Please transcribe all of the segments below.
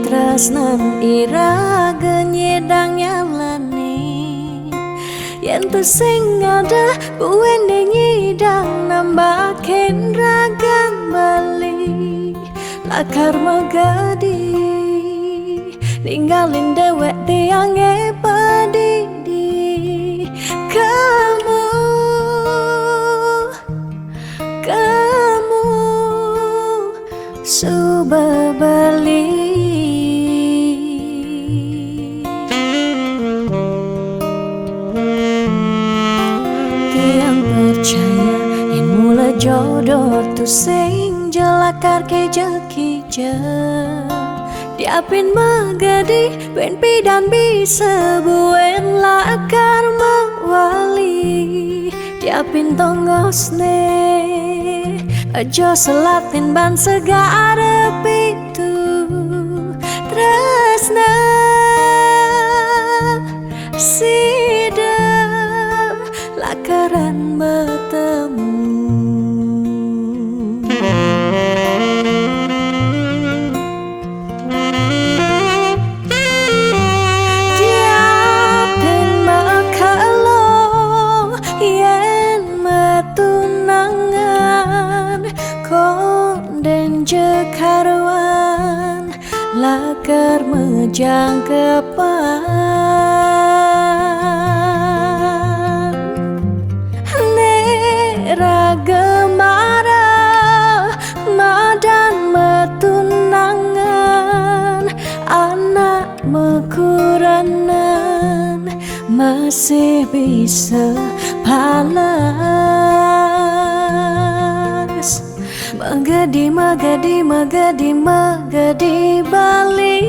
tresnan iraga nyedang nyalani yen tu sing ada buwene nyidang nambahin ragan bali lakar megadi ninggalin dewek tiang padidi kamu subah balik. Tiang percaya yang mula jodoh tu sing jelakar kejeki je diapin magadi ben pidan bisa buen lakar mawali diapin tongosne aja selatin ban segara pitu tresna sidam lakaran bertemu. Diapin makalo yen metunangan konden jekaruan lakar mejang kepan nera gemara madan metunangan anak mekuranan masih bisa palas magadi magadi magadi magadi bali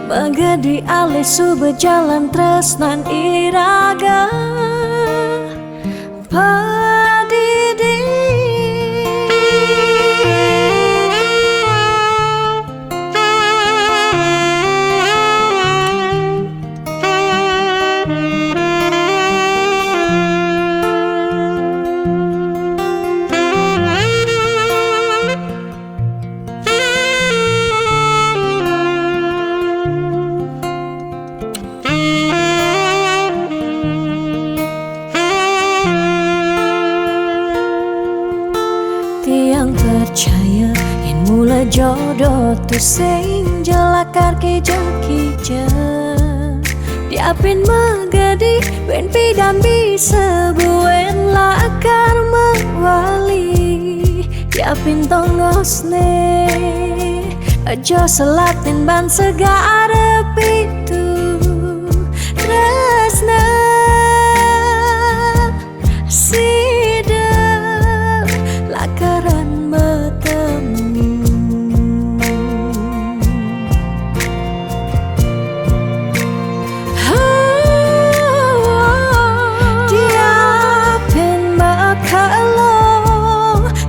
magadi alih subah jalan tresnan iraga padidi. Tiang percaya yang mula jodoh tu sing jelakar kejeki je diapin magadi ben pidan bisa buen lakar mawali diapin tongosne aja selatin ban segara pitu tresna sidam lakaran bertemu. Diapin makalo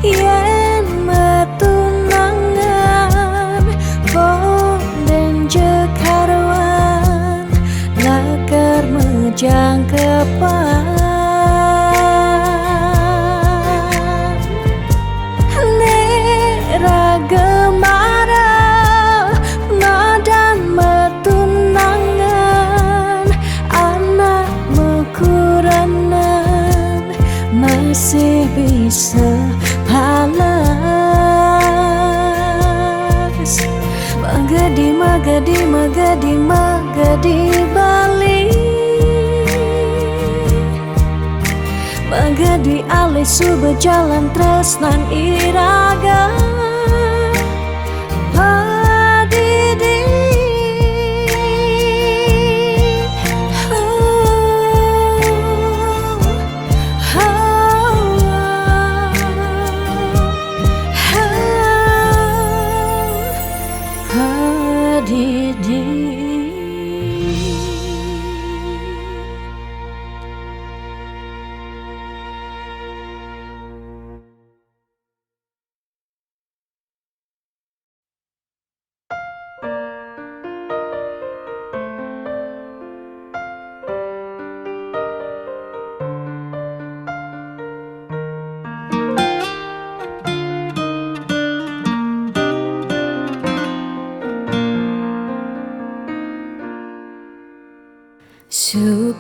yen metunangan konden jekaruan lakar mejang kepan gemara madan metunangan anak mekuranan masih bisa palas magadi magadi magadi magadi bali magadi alih subah jalan tresnan iraga padidi. Padidi.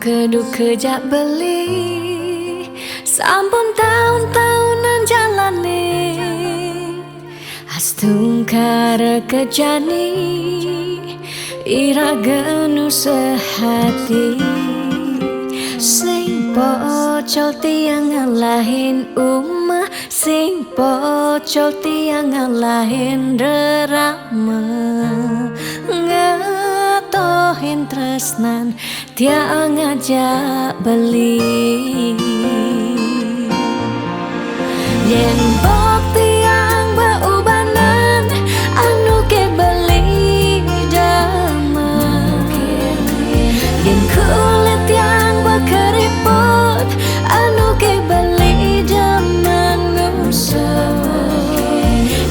keduk kejak beli sampun tahun-tahunan jalani astungkara kejani ira genu sehati sing pocol tiang ngalahin umah sing pocol tiang ngalahin rerama ngatohin tresnan tiang ngajak beli yen bok tiang beubanan anu ke beli damai yen kulit tiang berkeriput anu ke beli damai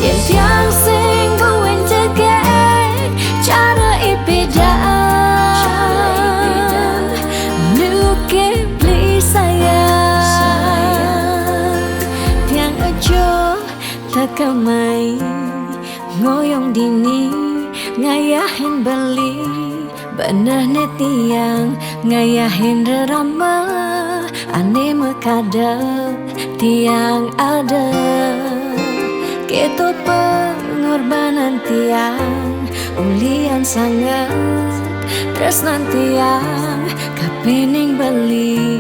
yen tiang sing buin cegek cara ipidan nu ke beli sayang tiang ajo takamai ngoyong dini ngayahin beli benah netiang ngayahin rerama ane mekadep tiang ada keto pengorbanan tiang ulian sangat tresnan tiang kapening beli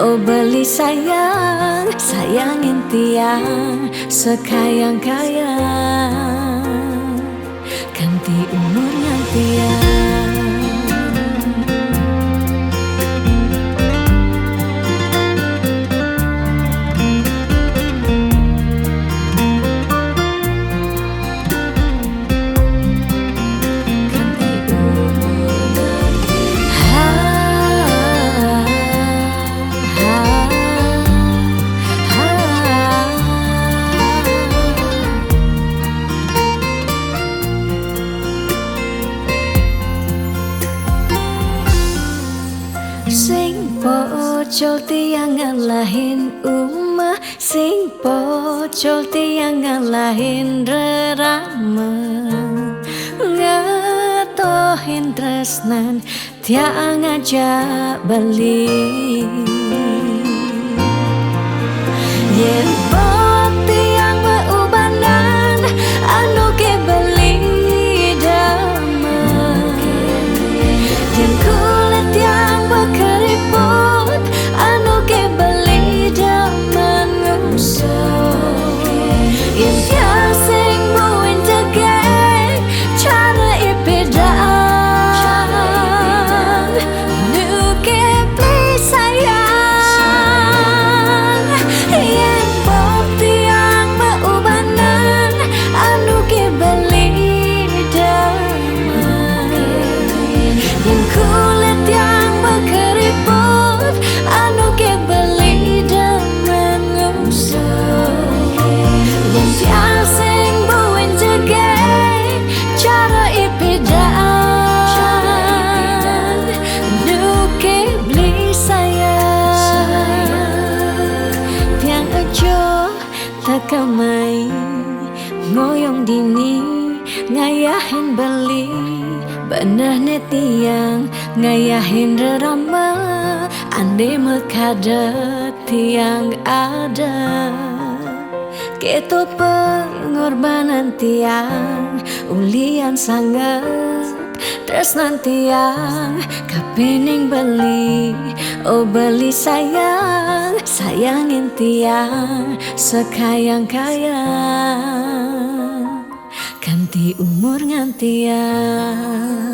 oh beli sayang sayangin tiang sekayang-kayang ganti umurnya tiang sing pocol tiang ngalahin umah sing pocol tiang ngalahin rerama ngatohin tresnan tiang ngajak beli yen bok tiang beubanan anu ke beli damai yen kulit tiang berkeriput anu ke beli damai yen tiang sing buin cegek cara ipidan nu ke beli sayang yen bok tiang beubanan anu ke beli damai yen kulit tiang berkeriput anu ke beli damai yen tiang sing buin cegek cara ipidan nu ke beli sayang tiang ajo takamai ngoyong dini ngayahin beli benah netiang ngayahin rerama ande mekadet tiang ada keto pengorbanan tiang ulian sangat tresnan tiang kapening beli oh beli sayang sayangin tiang sekayang-kayang ganti umur ngantiang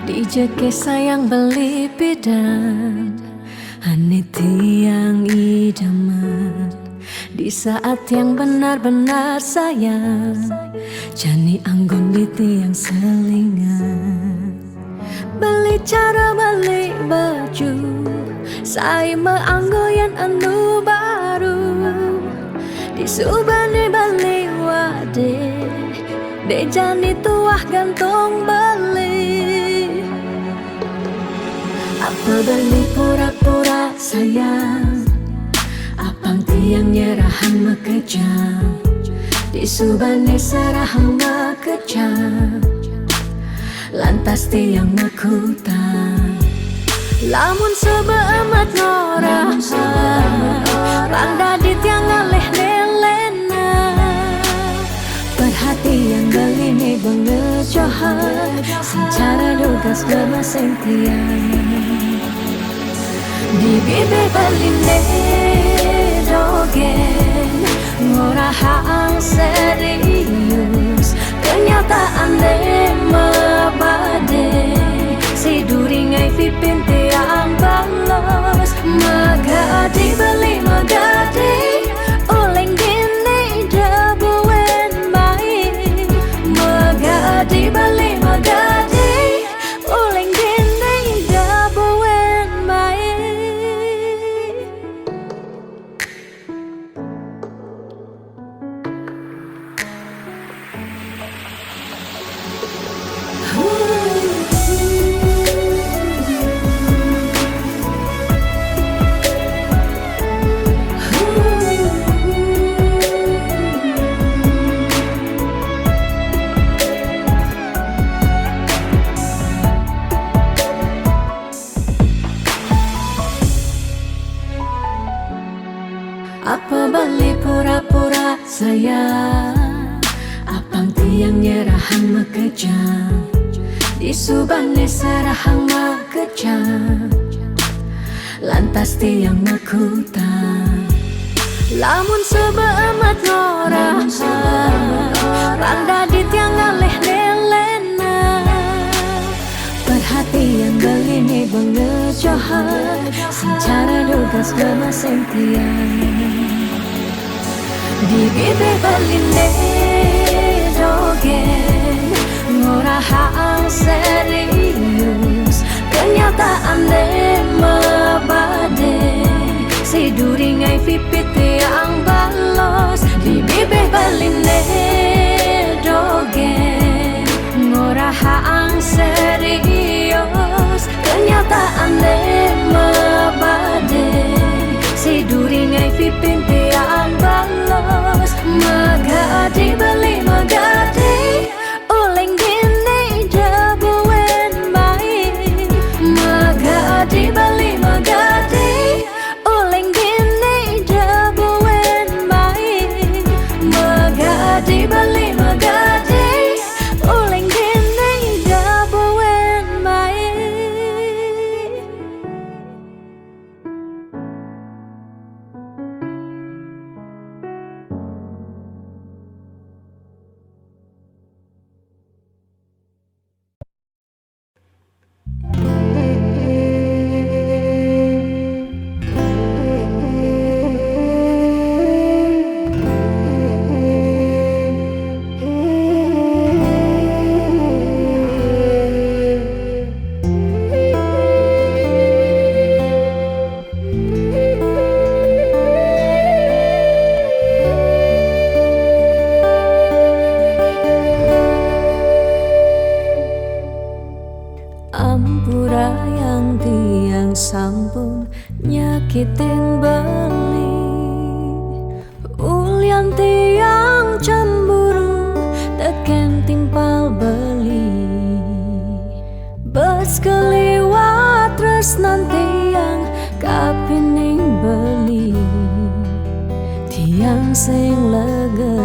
dijeke sayang beli bidan ane tiang idaman di saat yang benar-benar sayang jani anggon di tiang selingan beli cara beli baju Saya meanggoyan anu baru di subane balik wade de jani tuah gantung beli. Apa beli pura-pura sayang, apang tiang nyerahan mekejam di subane serahan mekejam, lantas tiang mekutang. Lamun sebeamat ngora Bangda di tiang ngaleh nelena, perhatian belini bengejohan secara lugas gemaseng tiang. Di bibir beline dogen ngora haang serius, kenyataan mabade si duringai pipin tiang balos. Magadi beli magadi oleng gini dabuen mai. Magadi beli magadi oleng gini dabuen mai. Apa balik pura-pura sayang, apang tiang nyerahan mekejam di subane serahan mekejam, lantas tiang mekutang. Lamun sebeamat ngora Bangda di tiang ngaleh nelena, perhatian belini bengejohan secara lugas gemaseng tiang. Di bibir beline dogen ngora haang serius, kenyataan mabade si duringai pipit tiang balos. Di bibir beline dogen ngora haang serius, kenyataan mabade si duringai pipin tiang balos. Magadi beli magadi oleng gini dabuen mai. Magadi beli magadi oleng gini dabuen mai. Magadi beli magadi oleng gini dabuen mai. Ampura yang tiang sampun nyakitin beli, ulian tiang cemburu teken timpal beli. Bes keliwat tresnan tiang kapining beli, tiang sing lega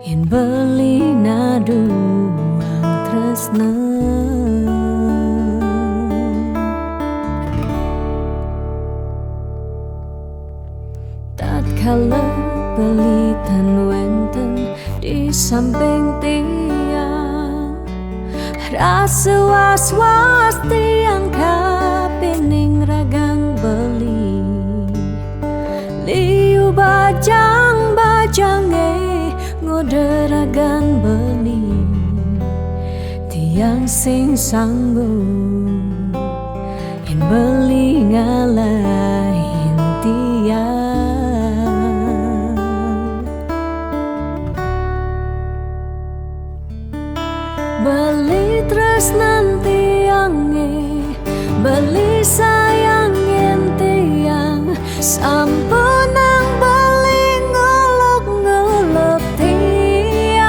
yen beli naduang tresna. Tatkala pelitan wenten di samping tiang, rasa was-was tiang kapining ragang beli. Liu bajang-bajange ngoderagan beli, tiang sing sanggup yen beli ngalahin tiang, beli tresnan tiange, beli sayangin tiang, sampunang beli nguluk-nguluk tiang,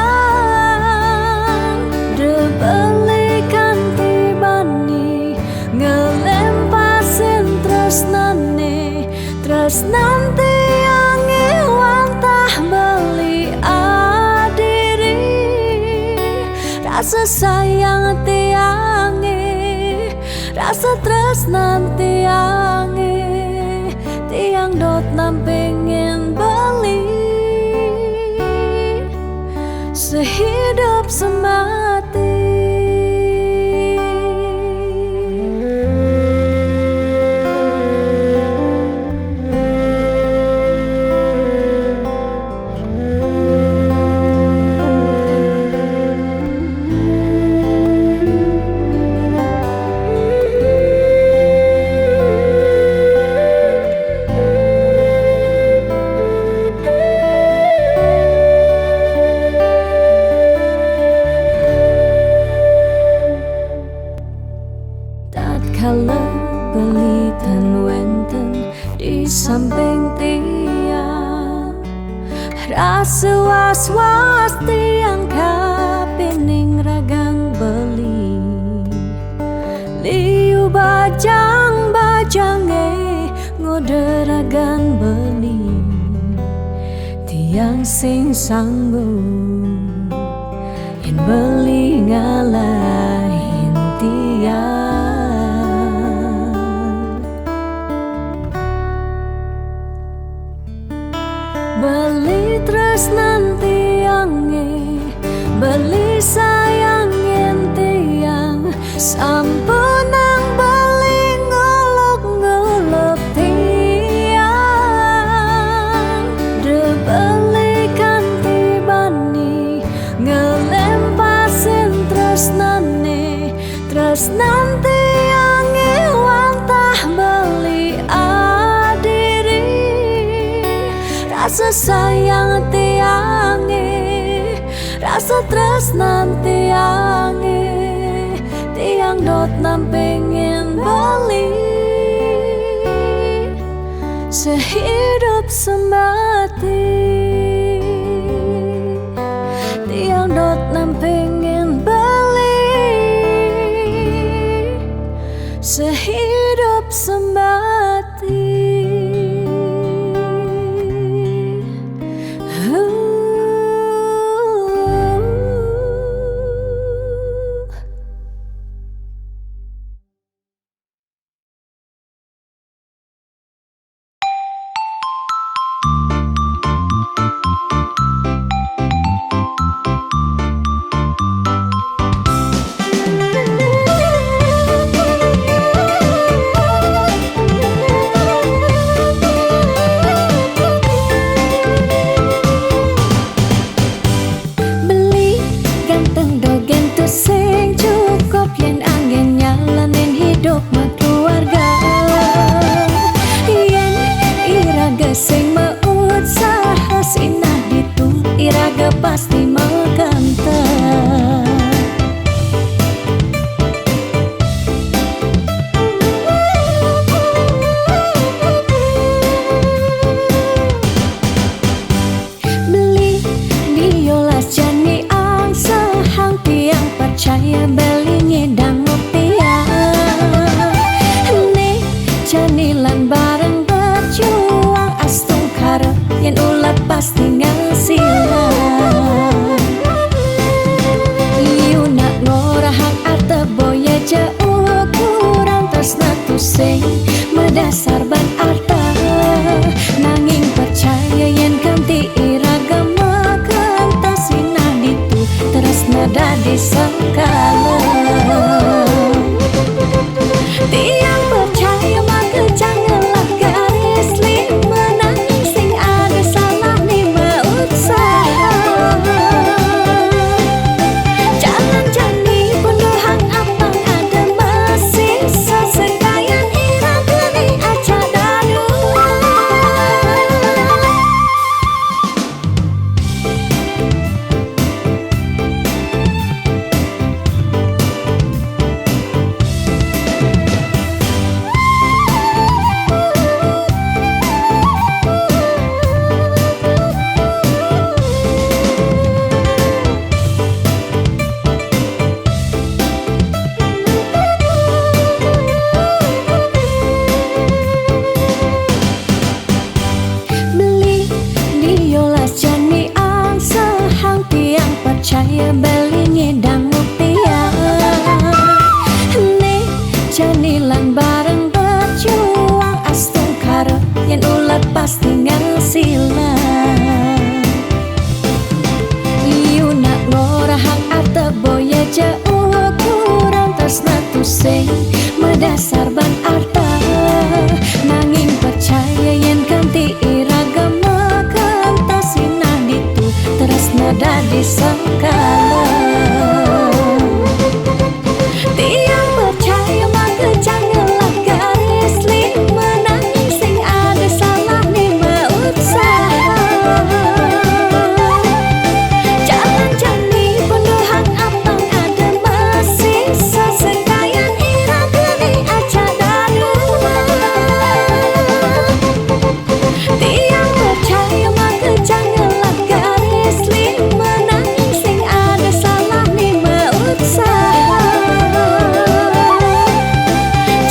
debeli kanti bani ngelempasin tresnane, tresnan tiange wantah beli adiri, rasa sayang tiange, rasa tresnan tiange, tiang dot nam pengen beli, sehidup semati. Tatkala beli tan wenten di samping tiang, rasa was-was tiang kapining ragang beli, liu bajang-bajange ngoderagan beli, tiang sing sanggup yen beli ngalahin tiang, beli tresnan tiange, beli sayangin tiang, sampunang beli nguluk-nguluk tiang, debeli kanti bani ngelempasin tresnane, tresnan tiange wantah beli adiri, rasa sayang tiange, rasa tresnan tiange, tiang dot nam pengen beli, sehidup semati. Tiang dot nam pengen beli, sehidup semati. Sing mausaha sinah ditu iraga pasti makantah. Beli diolas jani ang sahang tiang percaya beli ngedang ngopiang, nih janilan bareng berjuang astung karep yen ulat pasti ngasilan. Liu nak ngorahang arte boya jauh kurang tresna tusing medasar ban arta, nanging percaya yen ganti iragama kanta sinah ditu tresna dadi sekala. Tiang percaya maka janganlah garis lima, nanging sing ada salah ni mausaha. Jangan jani punduhang apang ada masih sesekayan percaya belinge dan mutia nih janilan bareng berjuang astung karo yang ulat pasti ngasilan iu nak ngorahang ate boya jauh kurang tresna tu sing medasar ban arta nanging percaya yen kanti iragama kantasina ditu tresna dadi sangkala tiang percaya maka janganlah garis lima nanging sing ada salah lima usaha jalan jani pendohang apang ada masih sesekayan iragani aja daruma tiang percaya maka janganlah garis lima nanging sing ada salah lima usaha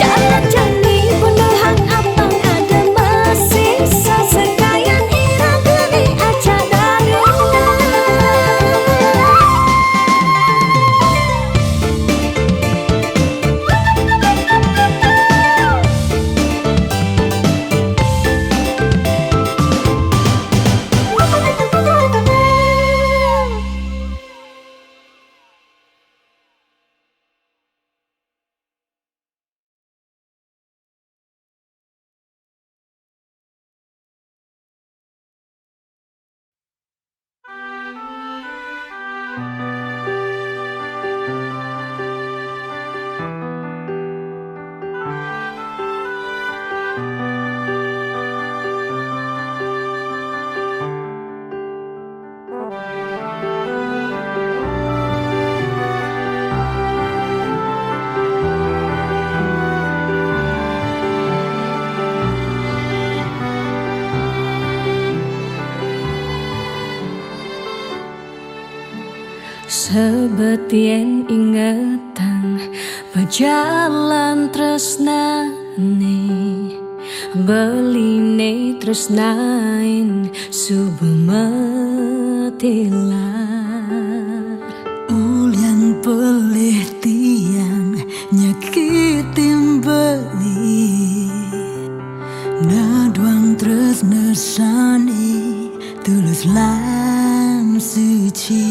jalan jani pendohang apang ada masih sesekayan iragani aja daruma. Sebetien ingatan berjalan tresnane beline tresnain subemetilar Ulian pelih tiang nyakitin beli Naduang tresna sani tulus lan suci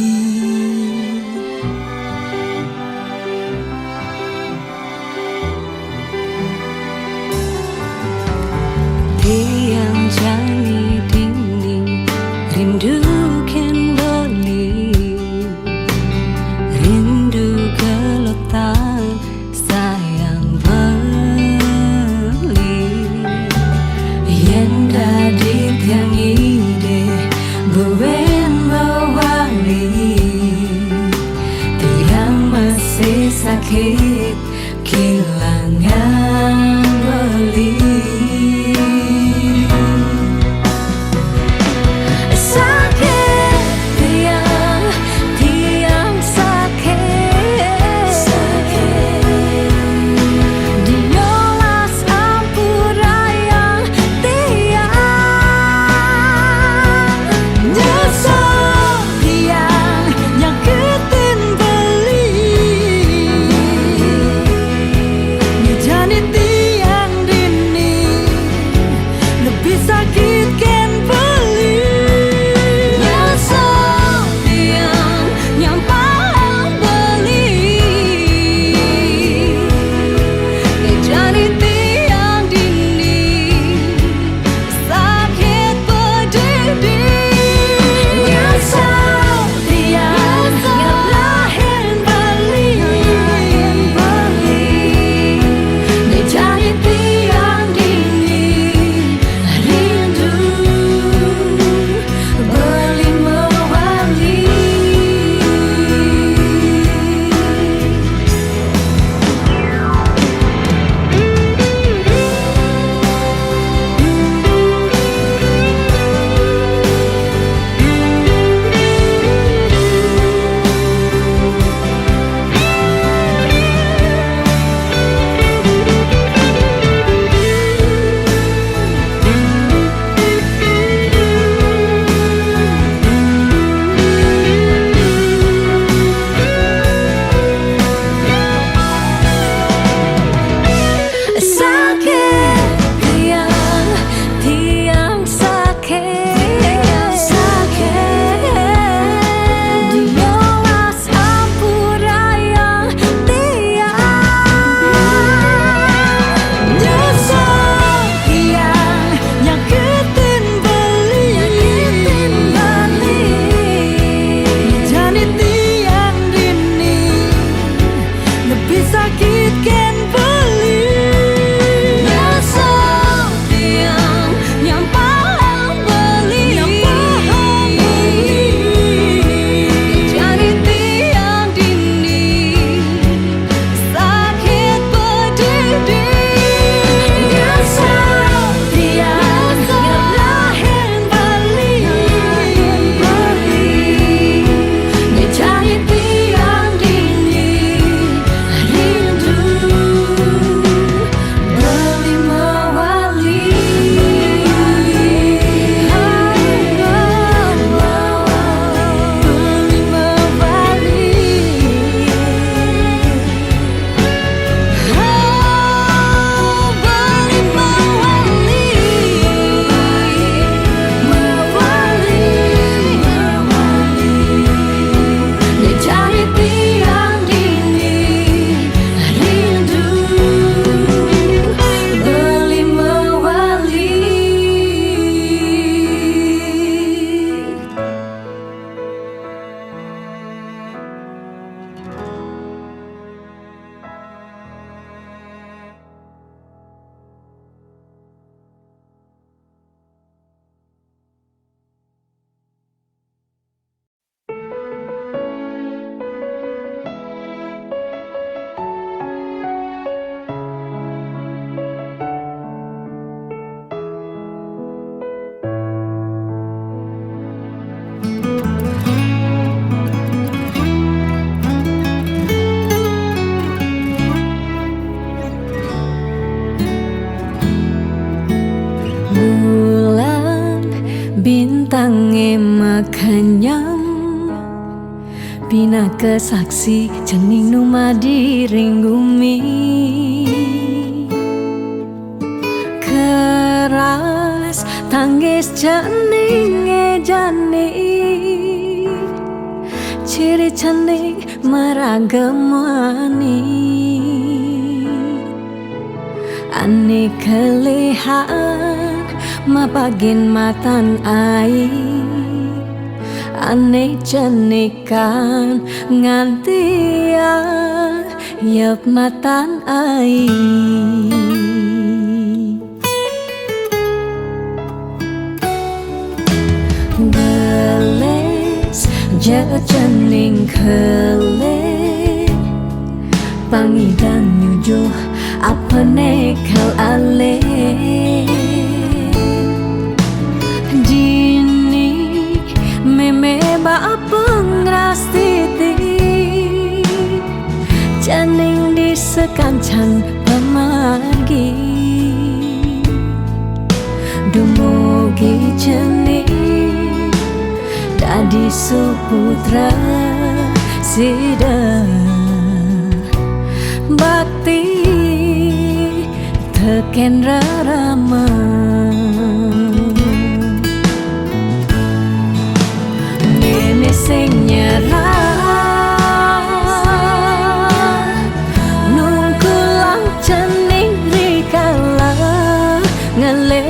tiang jani dinding rindu ken beli rindu gelotan sayang beli yen dadi tiang ide buwen bawali tiang masih sakit kehilangan beli Pina kesaksi cening numa diring bumi. Keras tangis cening ejani, ciri cening meragemani. Ani kelihan mapagin matan ai, ane cenikan ngantian yep matan ai. Beles jauh cening kele, pangidan nyujuh apa nekal ale. Meme ba pengrastiti, cening di sekancan pemargi. Dumugi cening dadi suputra sida bakti teken rarama. Sing nyerah nungkulang cening rikala ngele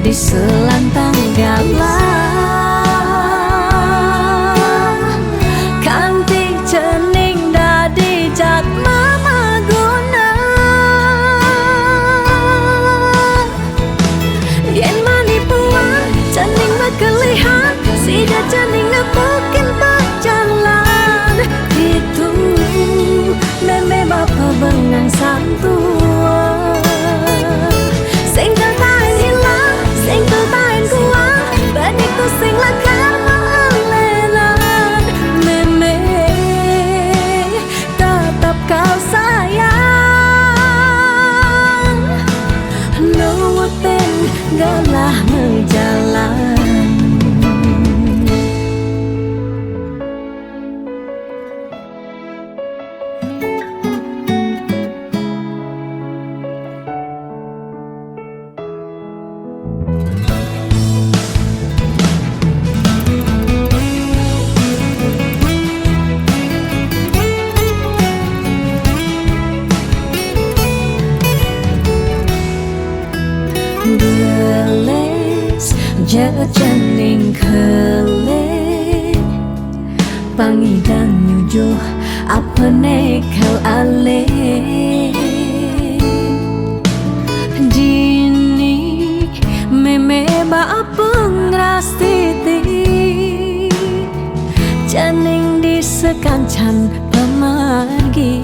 di selantang galah kantik cening dadi jat mama guna. Yen manipuan cening kelihan, sida cening nepukin berjalan. Itu meme bapa bengang santua, sing tertain hilang, sing tertain kuat, benik tu sing lakar melelan. Meme tetap kau sayang, nuwutin galah menjalan. Beles jauh cening kele, pangidan nyujuh apa nekal ale. Dini meme ba pengrastiti, cening di sekancan pemargi.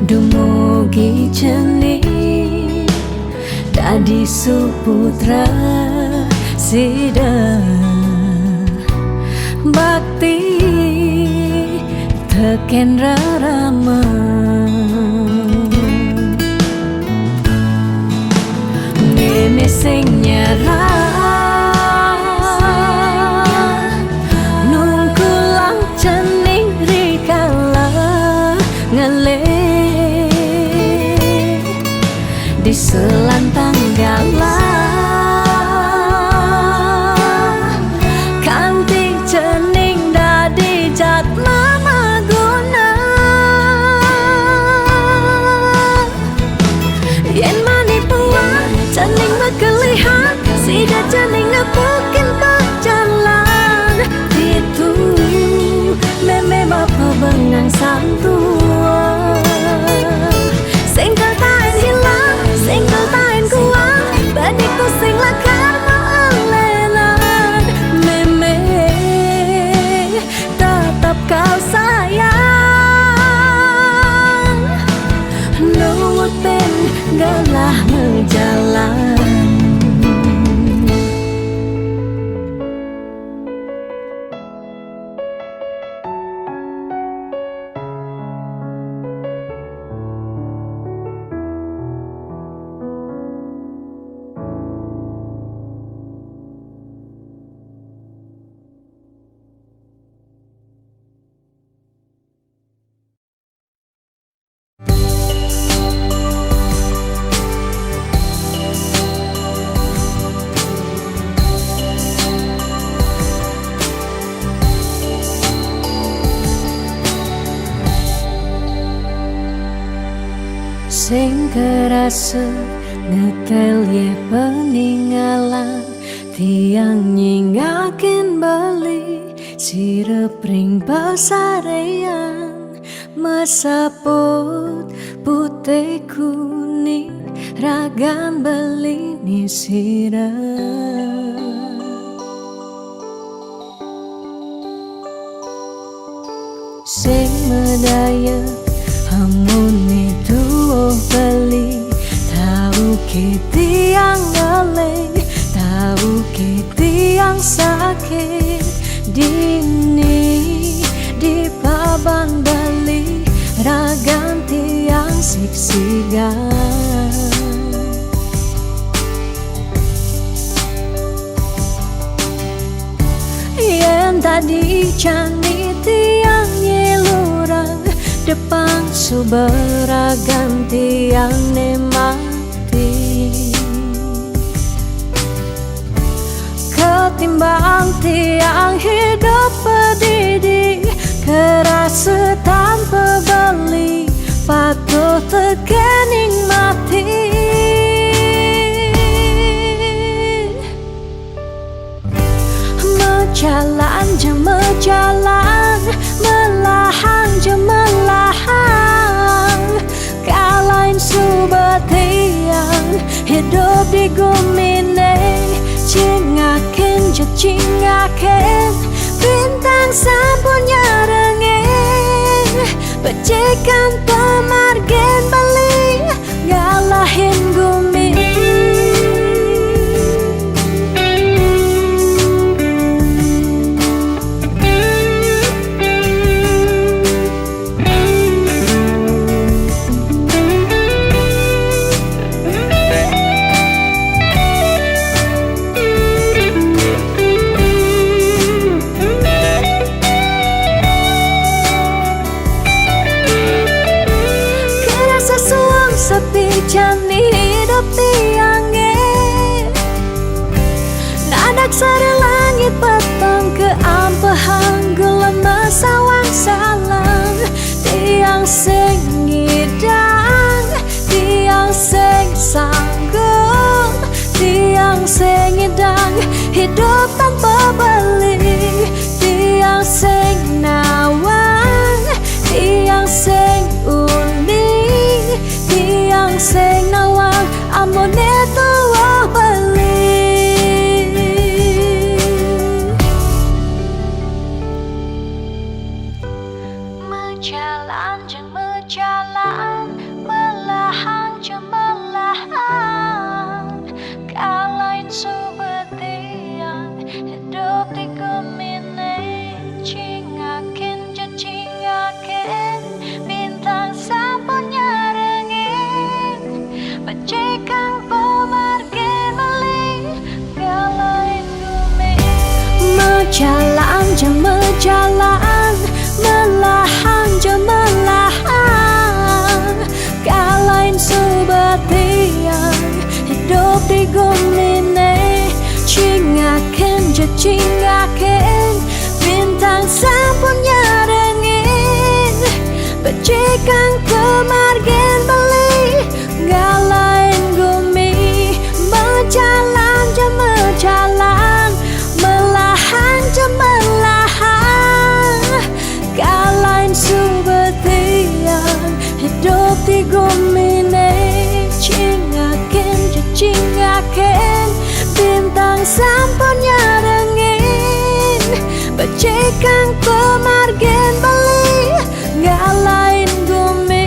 Dumugi cening dadi suputra sida bakti teken rarama. Meme sing nyerah nungkulang cening rikala ngele di selantang galah kantik cening dadi jat mama guna. Yen manipuan cening berkelihan, sida cening nepukin berjalan. Itu meme bapa bengang santua, sing tertain hilang, sing tertain kuat, sing kerasa ngetel ye peninggalan tiang nyingakin bali sirep ring pasarean mesaput putih kuning ragan beli ni sirep sing medaya hamun itu beli tahu ke tiang galeng tahu ke tiang sakit dini di paban beli ragan tiang siksigan yang tadi cani tiang nyelurang depan suberagan tiang nemati ketimbang tiang hidup pedidi kerasa tanpa beli patuh tekening mati jalan je jalan melahang je melahang kalain subatian hidup di gumine cingakin je cingakin bintang sapunya rengeng pecikan pemargen beli ngalahin gumi sepi jani hidup tiangnya nadak sari langit petang ke ampahan gelam sawang salang tiang sing ngidang tiang sing sanggup tiang sing ngidang hidup tanpa beli tiang sing nawang tiang sing uning tiang sing nawang amone tuwa beli mejalan jeng mejalan melahang jeng melahang kalain subetian hidup di gemine cingakin je cingakin bintang sapunya pecikan pemargen beli galain gumi mejalan je mejalan melahang je melahang kalain subatian hidup di gumine cingakin je cingakin bintang sapunya rengin pecikan pemargen beli ngalain gumi mejalan je mejalan melahang je melahang kalain subetian hidup di gumine cingakin je cingakin bintang sapunya rengin pecikan pemargen beli ngalain gumi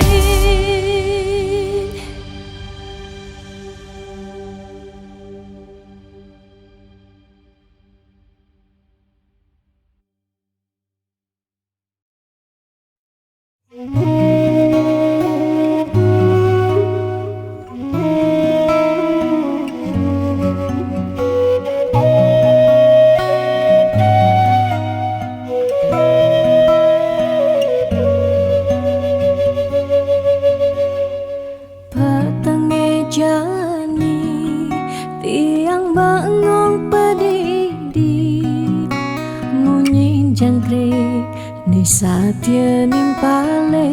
jangkrik ni satya nimpale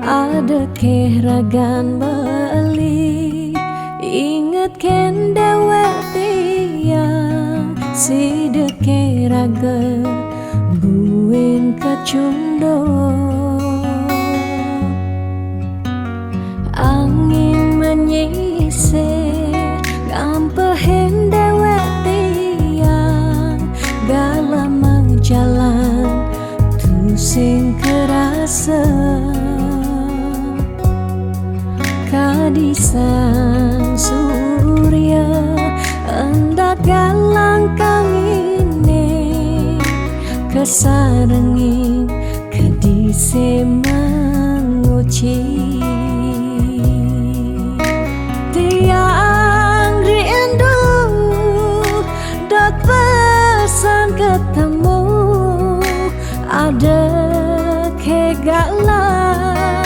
Ada kehragan beli inget ken dewek tiang si deke raga buin kecundo angin menyisir gampehen dewek tiang galam jalan tu sing kerasa kadisan surya hendak galang kangine kesarengin kedise menguci tiang rindu dot pesan ketemu ada kegalah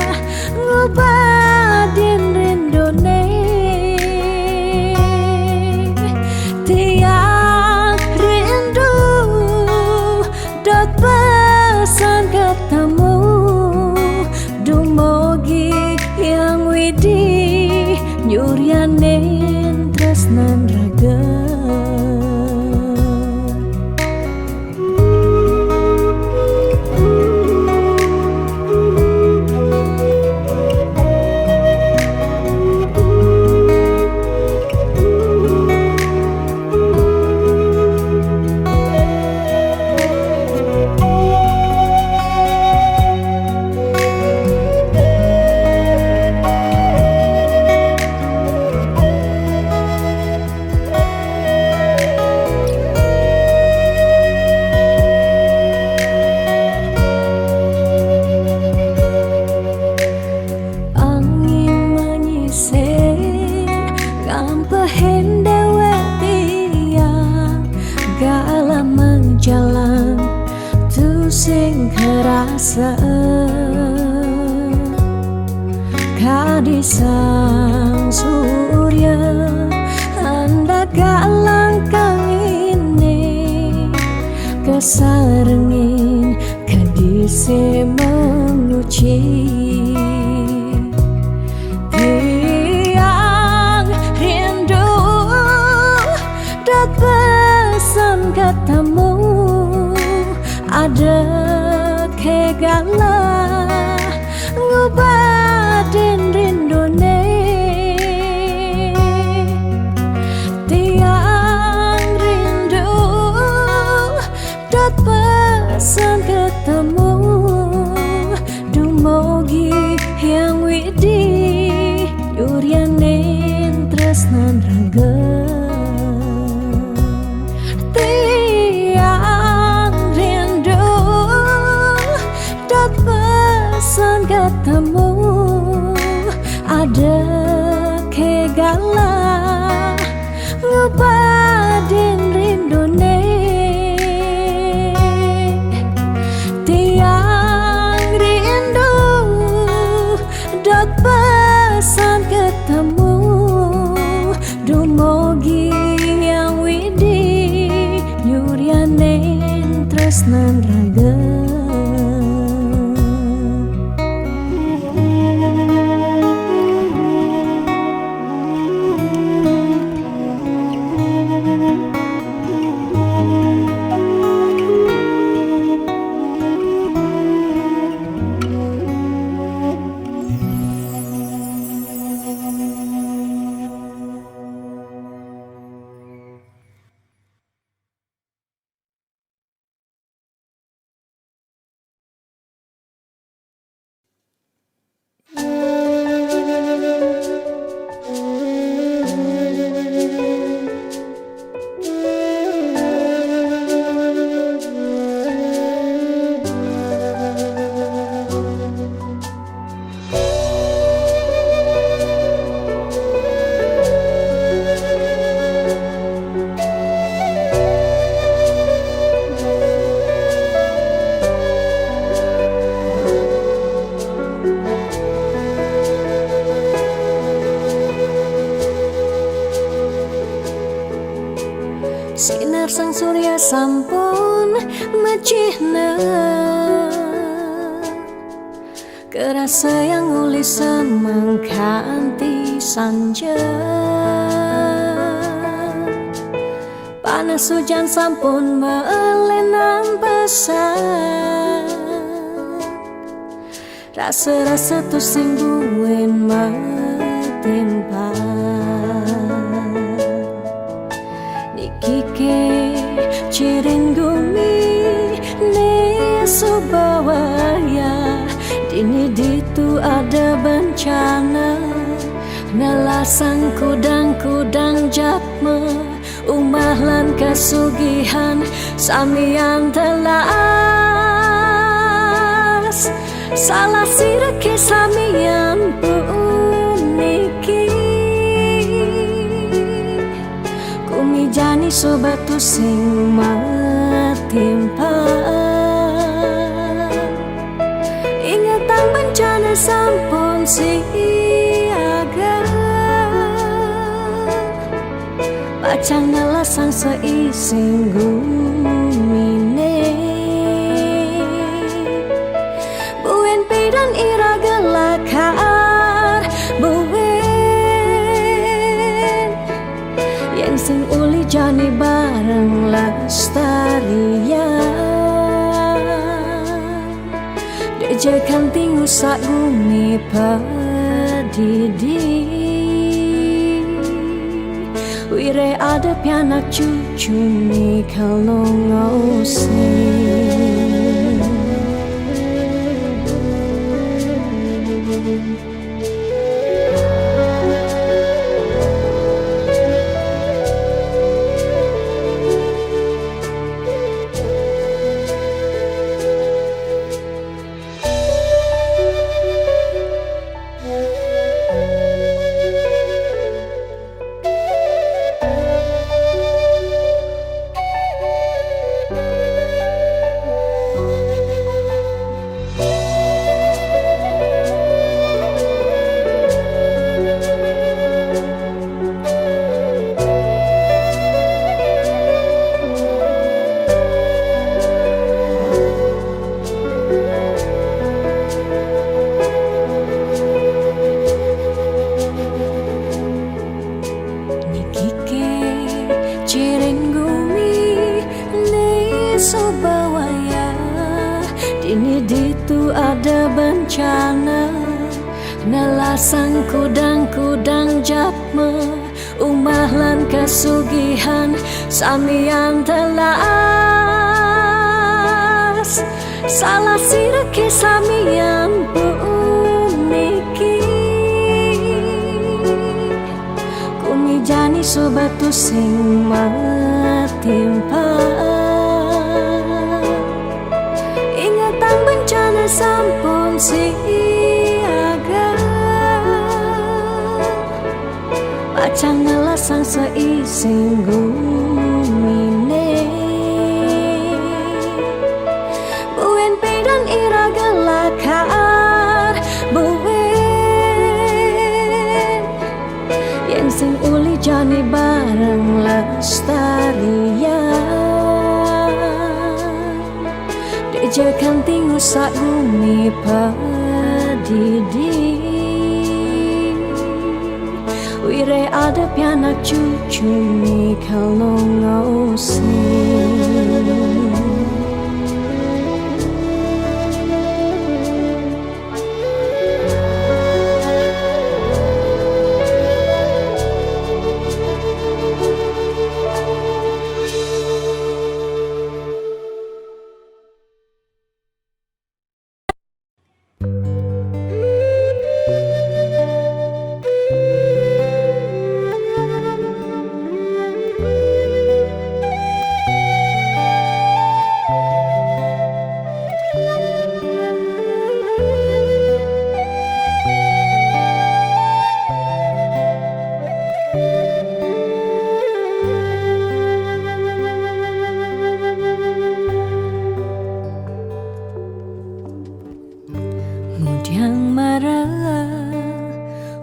ngubadin rindone tiang rindu dot pesan ketemu dumogi yang widi nyuryanin tresnan raga jalan tu sing kerasa kadisang surya hendak galang kangine kesarengin kadise menguci tiang rindu dat pesan ketemu ada kegalah ngubadin rindone tiang rindu dat pesan ketemu dumogi yang widi yuryanin tresnan raga ketemu ada kegalah ngubadin rindone tiang rindu dot pesan ketemu dumogi yang widi nyuryanin tresnan raga sinar sang surya sampun mecihna Kerasa yang uli semangka anti sanja. Panas hujan sampun melenang pesan. Rasa-rasa tu sing buin metimpa. Niki ke cirin gumi ne subawaya. Dini ditu ada bencana. Nelasan kudang-kudang japme. Umah lan kasugihan samian telas. Salah sirake samian puniki. Kumijani sobatu sing matimpa. Ingatan bencana sampun siaga. Pacang nelasan seising gumine. Buen pidan ira gelakar buen. Yang sing uli jani bareng lestarian. Dejekan tingu sak gumi padidi. Wire ada pianak cucu ni kalau ngosing. Ciring gumi ni sobawaya. Dini ditu ada bencana. Nelasan kudang-kudang japme. Umah lan kasugihan samian telas. Salah sirake samian puniki. Kumijani sobatu sing matimpa. Ingatan bencana sampun siaga. Pacang nelasan seising gumine. Buen pidan ira gelakar buen. Yang sing uli jani bareng lestarian. Dejekan tingu sak gumi padidi. Wire ada pianak cucu ni kalau ngosing.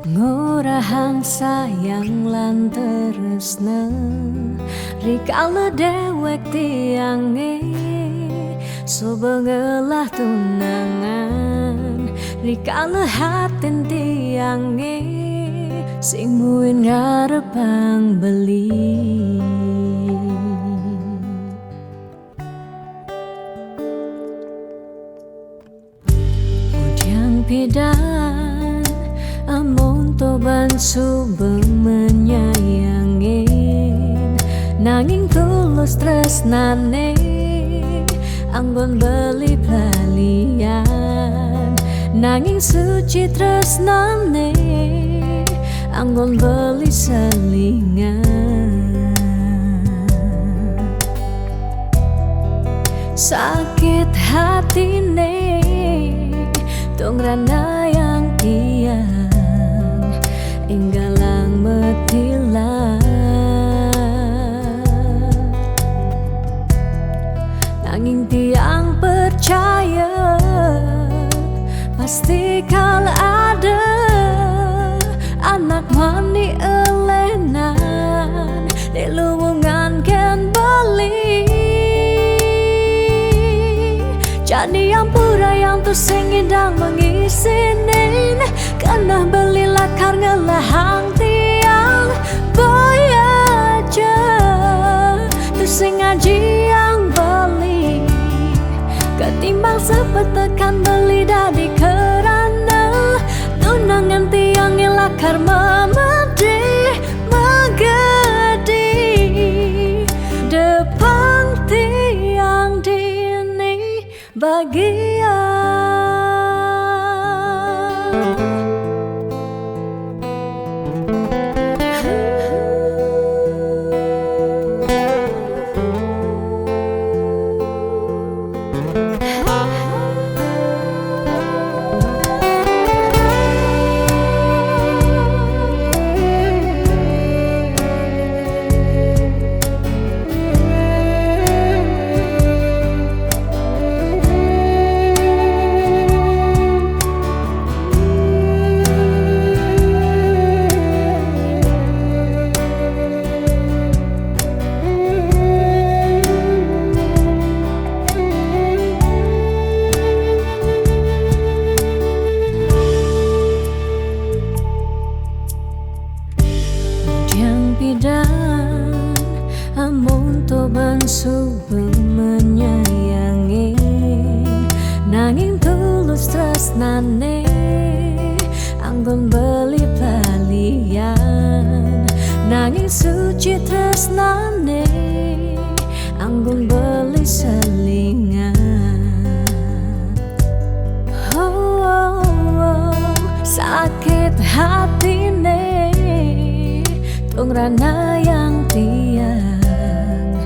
Ngorahang sayang lan tresna rikala dewek tiange so bengelah tunangan Rikala hatin tiange sing muin ngarepang beli. Udiang pidan amun toban subeng menyayangin, nanging tulus tresnane anggon beli pelalian, nanging suci tresnane anggon beli selingan. Sakit hatine tong rana yang tiang inggalang metilan, nanging tiang percaya pasti kal ada anak mani elenan di luwungan ken beli. Jadi yang pura yang tu sing indang mengisinin, karena beli lakar ngelahang tiang boy aja tu sing ngaji yang beli. Ketimbang sepet tekan beli dadi kerana tunangan tiang lakar memedi megedi depan tiang dini bagian. Pidan amun toban subeng menyayangi, nanging tulus tresnane anggon beli palian, nanging suci tresnane anggon beli selingan. Oh, oh, oh, sakit hatine tong rana yang tiang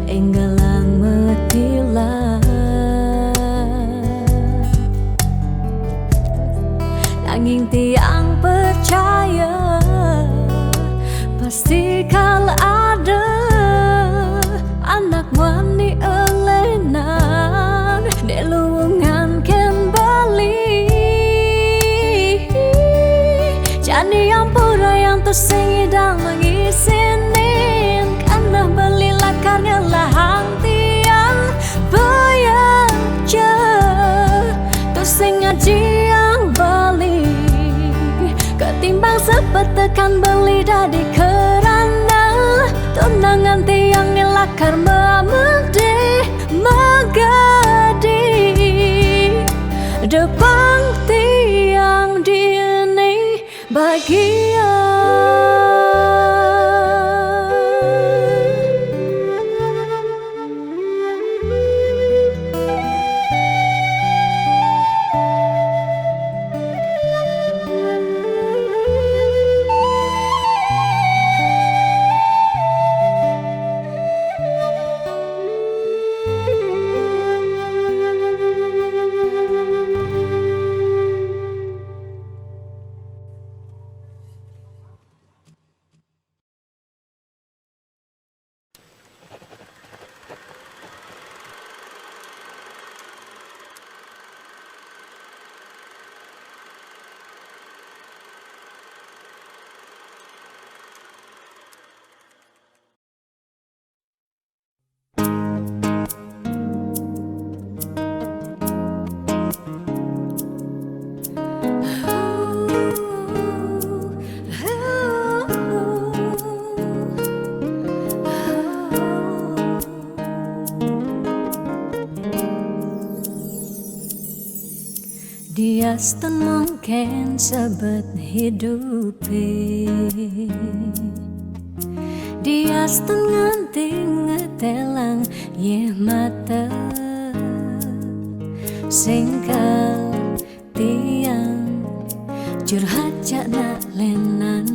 enggalang metilan, nanging tiang percaya pasti kal ada anak wani elenan di luwungan ken bali. Jadi yang pura yang tu sing idang mengisinin, karena beli lakar ngelahang tiang bayaja tu sing ngaji yang beli. Ketimbang sepet tekan beli dadi kerana tunangan tiang lakar memedi megadi depan tiang dini bagian. Dia stun mungkin sebet hidupi, dia stun nganti ngetelang ye mata singkal tiang curhat jak nak lenan.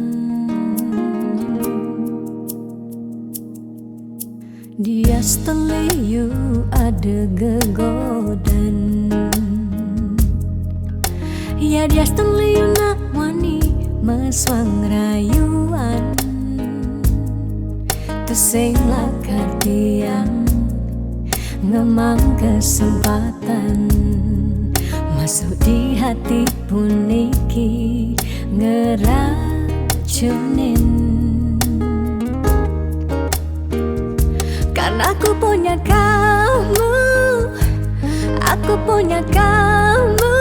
Dia stun liu ada gegodan, ya dia stun liu nak wani meswang rayuan. Tesing lakar tiang ngemang kesempatan masuk di hati puniki ngeracunin. Karena aku punya kamu, aku punya kamu,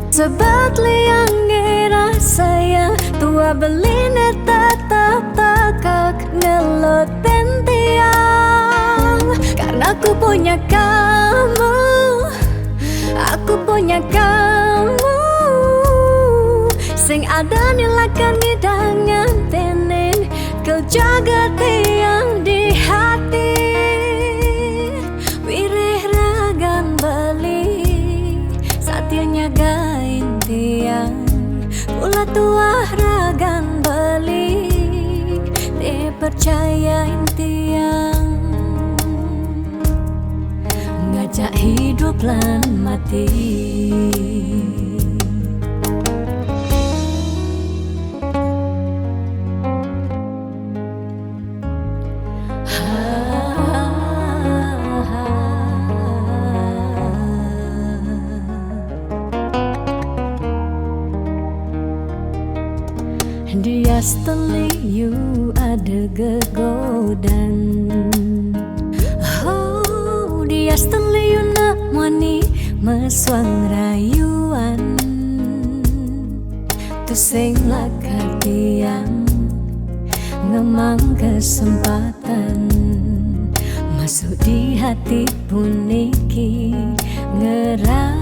sebab liang ngerasa yang tua beline tetap takak ngeloten tiang. Karena aku punya kamu, aku punya kamu, sing ada nilakan ngidangan tenen kau jaga tiang di hati. Wireh ragan beli satianya gain tiang, pula tua ragan beli dia percayain tiang. Ngajak hidup lan mati, dia seteliu ada gegodan. Oh, dia seteliu nak wani meswang rayuan. Tusing lakar tiang ngemang kesempatan masuk di hati puniki ngeracunin.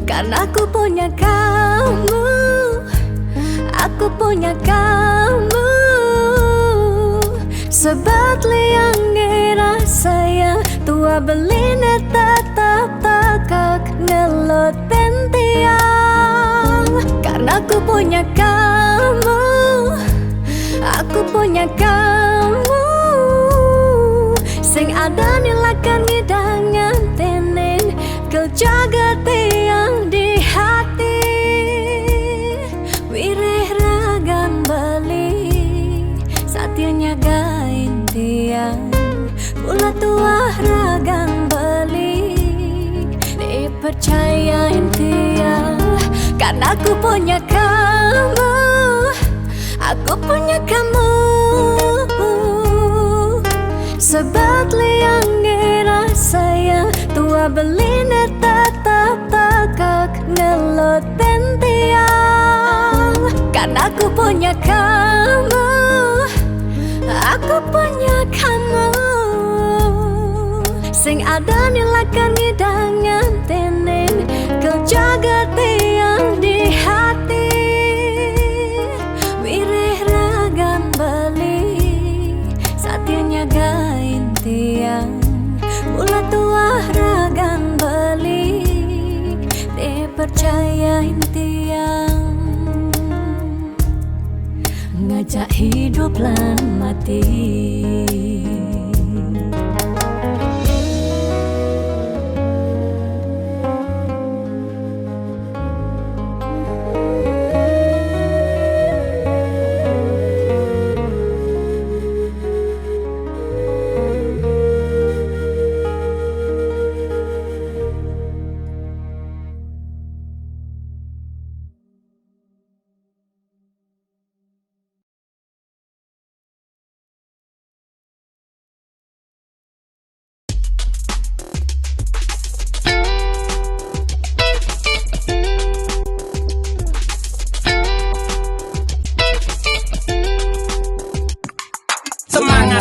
Karena aku punya kamu, aku punya kamu, sebab liang ngerasa yang tua beline tetap takak ngeloten tiang. Karena aku punya kamu, aku punya kamu, sing ada nilakan ngidangan tenen kau jaga tiang di hati. Wireh ragan beli satianya gain tiang, pula tua ragan beli dipercayain tiang. Karena aku punya kamu, aku punya kamu, sebab liang ngerasa yang tua beline tetap takak ngeloten tiang. Karena aku punya kamu, aku punya kamu, sing ada nilakan ngidangan tenen kau jaga tiang di hati. Wireh ragan beli satianya gain tiang, pula tua ragan beli dipercayain tiang. Ngajak hidup lan mati.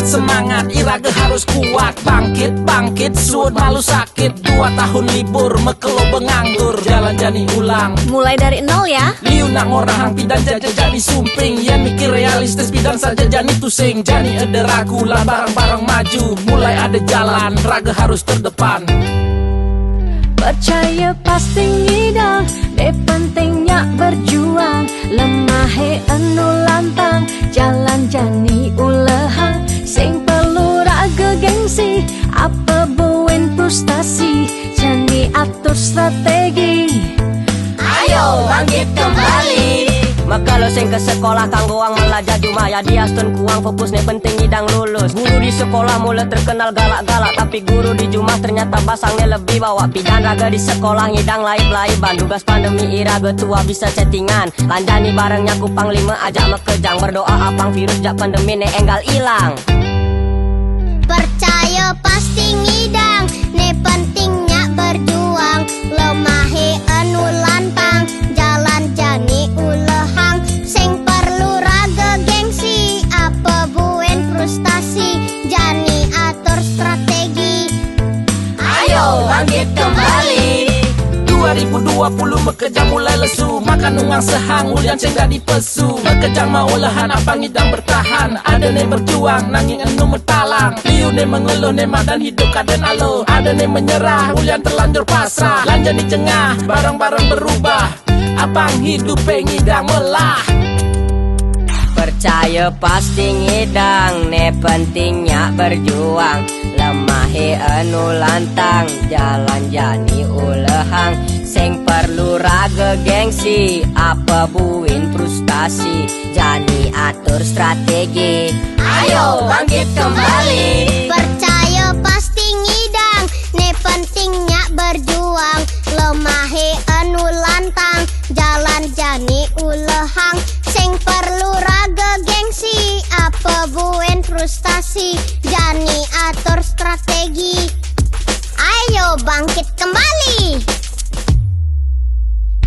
semangat, iraga harus kuat. Bangkit, bangkit, suut malu sakit. 2 tahun libur, mekelo benganggur. Jalan jani ulang, Mulai dari nol ya. liu nak ngorang pidan jaja jadi sumping. Yang mikir realistis pidan saja jani tusing. Jani ada ragu lah bareng-bareng maju. Mulai ada jalan, raga harus terdepan. Percaya pasti ngidang, pentingnya berjuang. Lemah anu lantang, jalan jani ulehang. Sing perlu raga gengsi, apa buin frustasi. Jani atur strategi, Ayo bangkit kembali. Maka lo sing ke sekolah kanggo ang belajar cuma ya dia stun kuang fokus nih penting idang lulus. Guru di sekolah mulai terkenal galak-galak, tapi guru di Jumah ternyata pasangnya lebih bawa pidan. Raga di sekolah ngidang laib-laiban, tugas pandemi iraga tua bisa chattingan. Lanjani barengnya ku panglima ajak mekejang, berdoa apang virus jak pandemi ne enggal ilang. Percaya pasti ngidang, ne pentingnya berjuang. Lemahe anu lantang, jalan jani ulehang. Sing perlu raga gengsi, apa buen frustasi. Jani atur strategi, Ayo bangkit kembali. 2020 bekerja mulai lesu, makan uang sehang ulian cengga di pesu. Bekerja mau lahan apa ngidang bertahan. Ada ne berjuang nanging enu metalang. Liu ne mengeluh ne madan hidup kaden alo. Ada ne menyerah ulian terlanjur pasrah. Lanjut di cengah bareng-bareng berubah. Abang hidup ngidang melah. Percaya pasti ngidang, ne pentingnya berjuang. Lemahe anu lantang, jalan jani ulehang. Sing perlu raga gengsi, apa buin frustasi. Jani atur strategi, ayo bangkit kembali. percaya pasti ngidang, ne pentingnya berjuang. Lemahe anu lantang, jalan jani ulehang. Sing perlu raga gengsi, apa buen frustasi. Jani atur strategi, ayo bangkit kembali.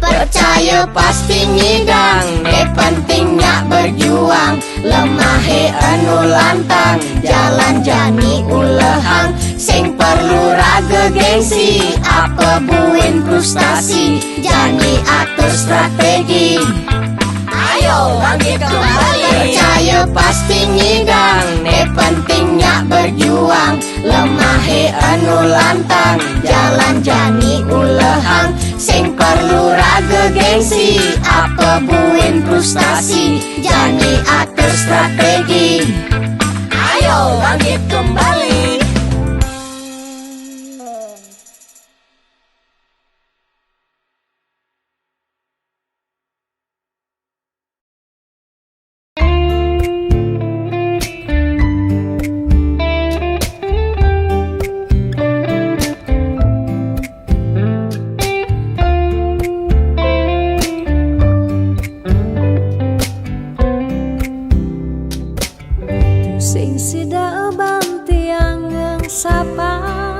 Percaya pasti ngidang, ne pentingnya berjuang. Lemahe anu lantang, jalan jani ulehang. Sing perlu raga gengsi, apa buin frustasi. Jani atur strategi, ayo bangkit kembali. Percaya pasti ngidang, ne pentingnya berjuang. Lemahe anu lantang, jalan jani ulehang. Sing perlu raga gengsi, apa buin frustasi. Jani atur strategi, ayo bangkit kembali. sing sida bantiang sapang.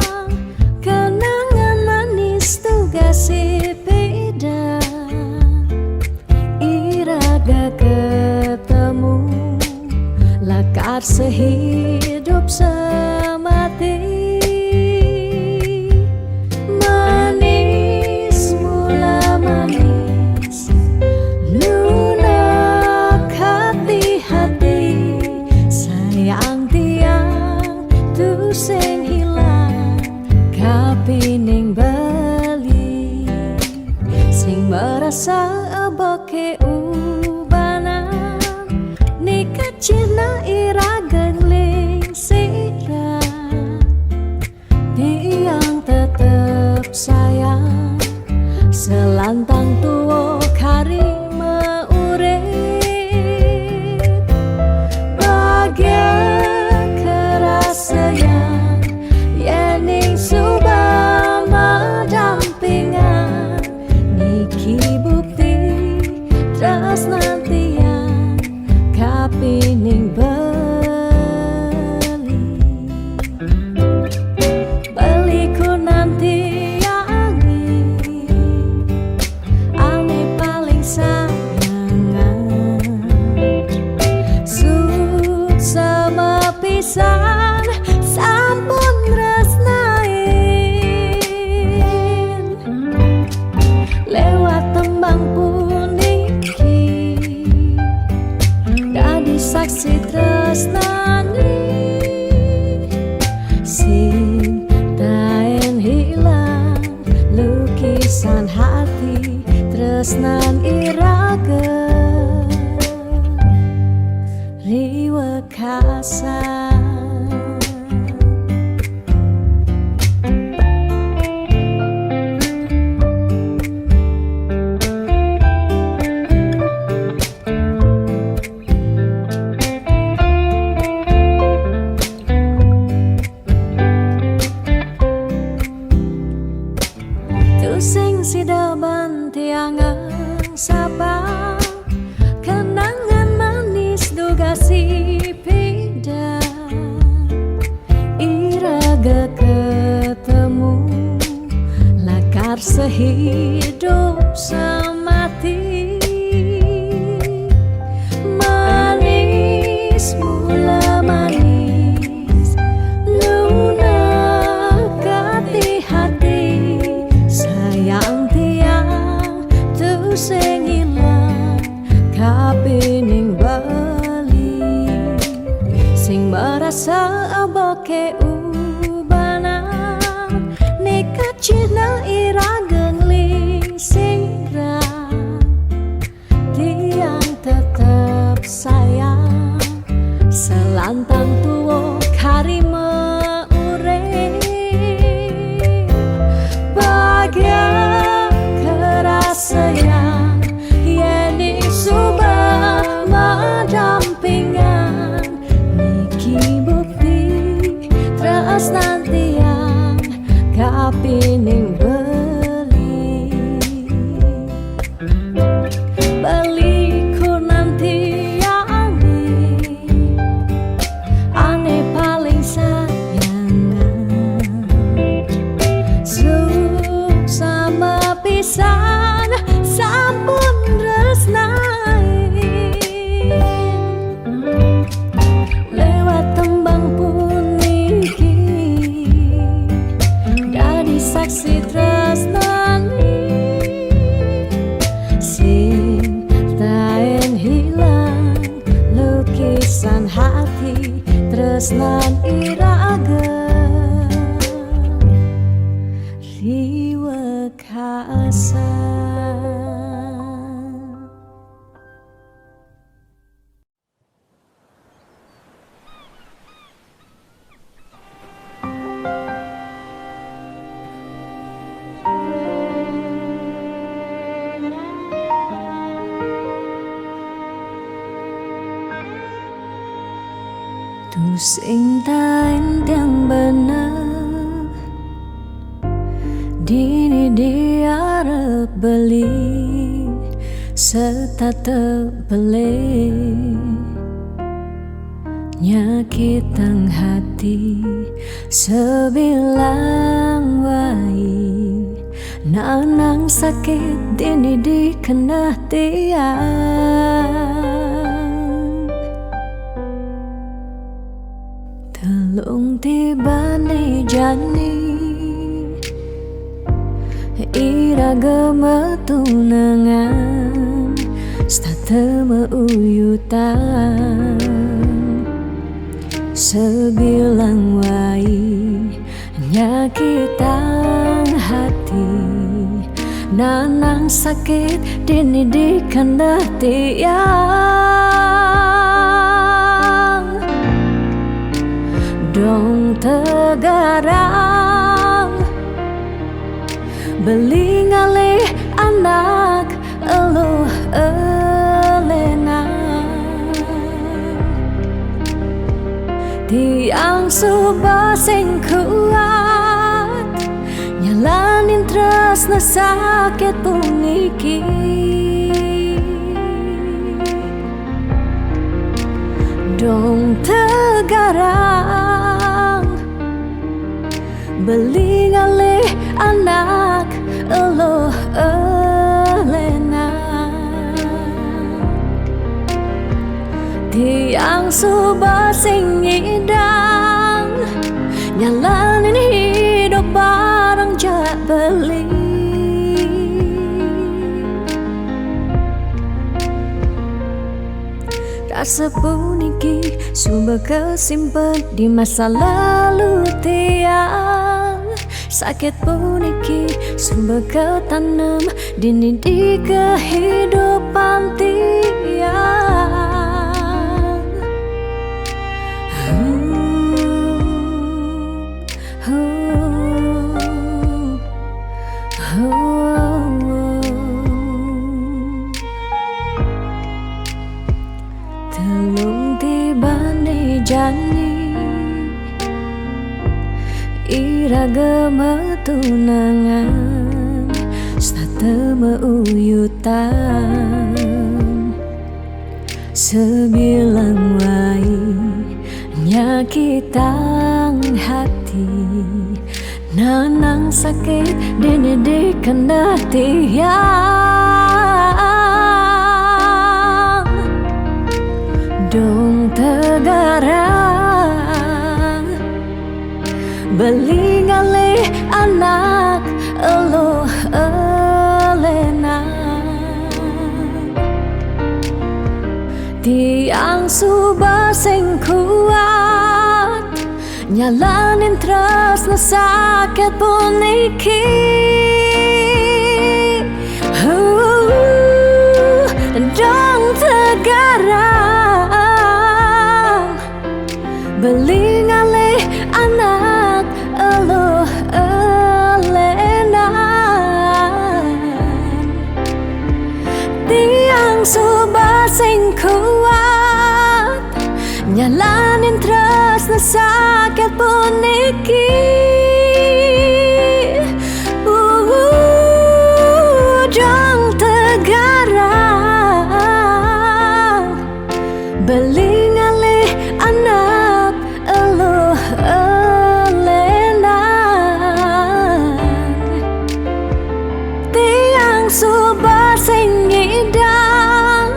Kenangan manis tugas sepeda, iraga ketemu. Lakar sehidup semati, manis mula manis, lunak hati-hati. Sayang tiang tu sing hilang, kapining bali. Sing merasa aboke ubanan, nikah cina iragang ling sira. kasar. Sing sida bantiangan sabar, kenangan manis duga si pida, iraga ketemu lakar sehidup semati. Manis mula manis lunak hati-hati, sayang tiang tu sing ilang kapining bali, sing merasa aboke ubanan nekat cina irageng ling singra, tiang tetap sayang selantang tuo karima sayang yeni subah madampingan, niki bukti tresnan tiang kapining beli, beliku nanti yani ane paling sayangan, sama pisan sampun resnai, lewat tembang puniki dadi saksi tresnani, sing taen hilang lukisan hati tresnan iraga riwa kasar. Tu sing taen yang bener, dini diarep beli serta terbeli, nyakitang hati sebilang wai, nanang sakit dini dikena tiang. Telung tibane jani iraga metunangan stata meuyutan, sebilang wai nyakitang hati, nanang sakit dini dikena tiang. Dong tegarang beli ngalih anak eluh elena, tiang subah sing kuat nyalanin tresna sakit puniki, dong tegarang beli ngalih anak eluh elena, tiang subah sing ngidang nyalanin hidup bareng jak beli. Rasa puniki sumber kesimpan di masa lalu tiang, sakit puniki sumber ketanam dini di kehidupan tiang. Telung tibane jani Iragama tunangan Statema uyutan Sebilang wai nyakitang hati Nanang sakit dene kena tiang Dong tegarang Belingale anak elo elena Tiang subah sing kuat Nyalanin terus na sakit pun iki Dong tegarang Belingale anak elo elena Tiang subah sing kuat Nyalanin terus na sakit pun iki Dong tegarang Belingale anak elo elena Tiang subah sing ngidang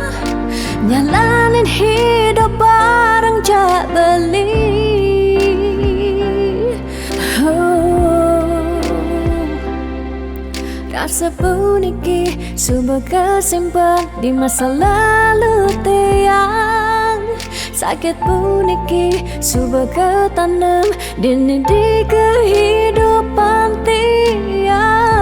Nyalanin hidup bareng jak beli Rasa puniki subah kesimpan di masa lalu tiang Sakit puniki subah ketanam di kehidupan tiang